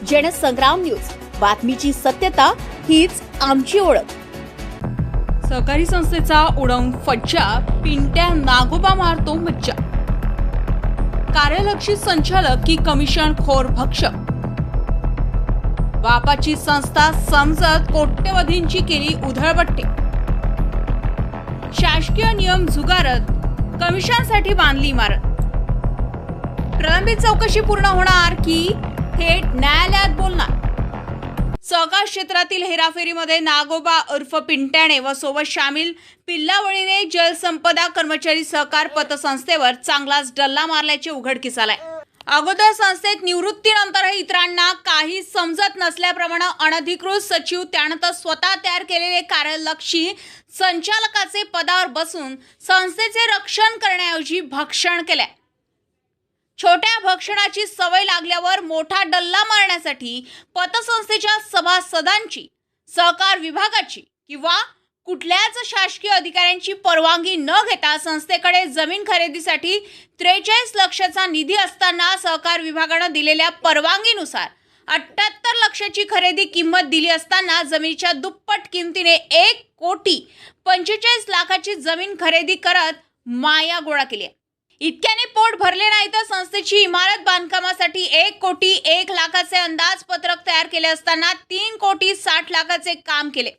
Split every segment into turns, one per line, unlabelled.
Jansangram news, बातमीची सत्यता हीच आमची ओळख।
सहकारी संस्थेचा उडवून फज्जा, पिंट्या नागोबा मारतो मज्जा। कार्यलक्षी संचालक की कमिशन खोर भक्षक। बापाची संस्था समजत कोट्यवधींची केली उधळपट्टी। शासकीय नियम झुगारत कमिशनसाठी बांधली इमारत। प्रलंबित चौकशी पूर्ण होणार की थेट न्यायालयात बोलणार? सहकार क्षेत्रातील हेराफेरीमध्ये नागोबा उर्फ पिंट्याने व सोबत सामील पिल्लावळीने जलसंपदा कर्मचारी सहकार पतसंस्थेवर चांगलाच डल्ला मारल्याचे उघडकीस आलाय। अगोदर संस्थेत निवृत्तीनंतरही इतरांना काही समजत नसल्याप्रमाणे अनधिकृत सचिव, त्यानंतर स्वतः तयार केलेले कार्यलक्षी संचालकाचे पदावर बसून संस्थेचे रक्षण करण्याऐवजी भक्षण केले। छोट्या भक्षणाची सवय लागल्यावर मोठा डल्ला मारण्यासाठी पतसंस्थेच्या सभासदांची, सहकार विभागाची किंवा कुठल्याच शासकीय अधिकाऱ्यांची परवानगी न घेता संस्थेकडे जमीन खरेदीसाठी 43 लक्षाचा निधी असताना सहकार विभागाने दिलेल्या परवानगीनुसार 78 लक्षाची खरेदी किंमत दिली असताना जमिनीच्या दुप्पट किमतीने 1,45 लाखाची जमीन खरेदी करत माया गोळा केली। इतक्याने पोट भरले नाही तर संस्थेची इमारत बांधकामासाठी 1,01 लाखाचे अंदाजपत्रक तयार केले असताना 3,60 लाखाचे काम केले।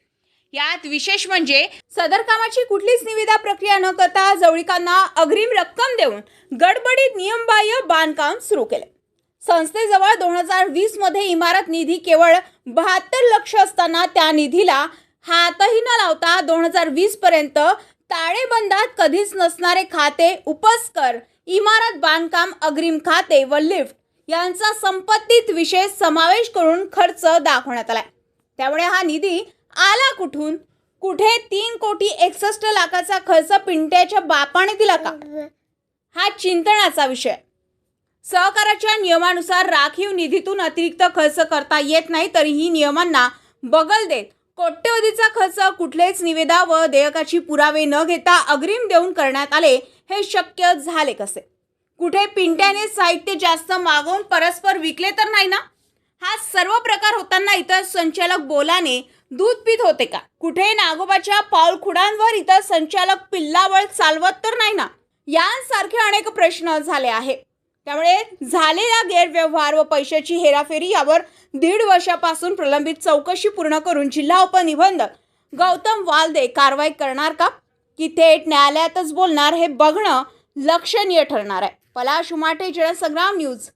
यात विशेष म्हणजे सदर कामाची कुठलीच निविदा प्रक्रिया न करता जवळीकांना अग्रिम रक्कम देऊन गडबडीत नियमबाह्य बांधकाम सुरू केले। संस्थेजवळ 2020 मध्ये इमारत निधी केवळ 72 लक्ष असताना त्या निधीला हातही न लावता 2020 पर्यंत ताळेबंदात कधीच नसणारे खाते, उपस्कर, इमारत बांधकाम अग्रिम खाते व लिफ्ट यांचा संपत्तीत विशेष समावेश करून खर्च दाखवण्यात आलाय। त्यामुळे हा निधी आला कुठून, कुठे 3,61 लाखाचा खर्च पिंट्याच्या बापाने दिला का, हा चिंतनाचा विषय। सहकाराच्या नियमानुसार राखीव निधीतून अतिरिक्त खर्च करता येत नाही, तरीही नियमांना बगल देत कोट्यवधीचा खर्च कुठलेच निविदा व देयकाची पुरावे न घेता अग्रिम देऊन करण्यात आले, हे शक्य झाले कसे? कुठे पिंट्याने साहित्य जास्त मागवून परस्पर विकले तर नाही ना? हा सर्व प्रकार होताना इतर संचालक बोलाने दूध पित होते का? कुठे नागोबाच्या पाऊलखुणांवर इतर संचालक पिल्लावळ चालवत तर नाही ना? यांसारखे अनेक प्रश्न झाले आहे। त्यामुळे झालेला गैरव्यवहार व पैशाची हेराफेरी यावर 1.5 वर्षापासून प्रलंबित चौकशी पूर्ण करून जिल्हा उपनिबंधक गौतम वालदे कारवाई करणार का की थेट न्यायालयातच बोलणार, हे बघणं लक्षणीय ठरणार आहे। पलाश उमाटे, जनसंग्राम न्यूज।